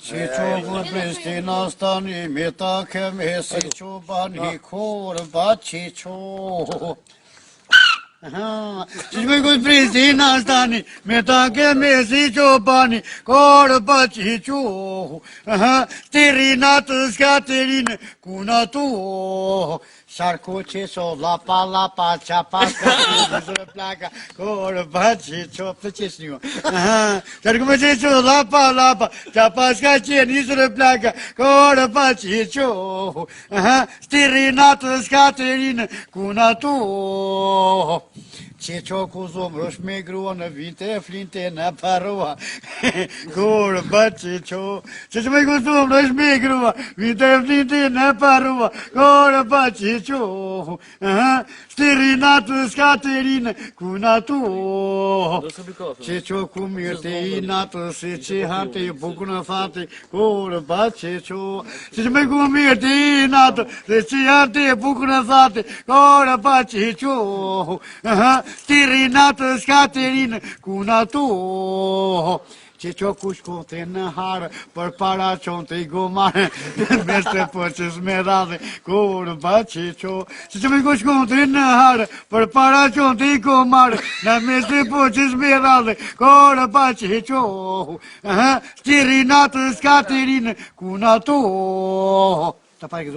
Çiçoğlu Pristina stani meta kemesi çobani korba çiço. Çiçoğlu Pristina stani meta kemesi çobani korba çiço. Terina tăscaterine cuna tu. Sarcoce so lapa chapa să placa corba çiço plăcesniu. Sarcoce so lapa chapa scaceni să placa corba çiço. Terina tăscaterine cuna tu. Çiço kuzum roșme gruană vinte flinte na paroa. Corba çiço. Çiço mai kuzum roșme grua vinte flinte na paroa. Corba çiço. Stirinatus Caterina cuna tu. Çiço cum irteinatus ce hante bucuna fate corba çiço. Çiço mai cum irteinatus ce hante bucuna fate corba çiço. Stirinatus Caterina cuna tu. Çiço kush kote në harë, për para qonë të i gomare, mes të pëqës me radhe, korba çiço. Çiço me kush kote në harë, për para qonë të i gomare, në mes të pëqës me radhe, korba çiço. Stirinatus Caterina cuna tu. Ta pare che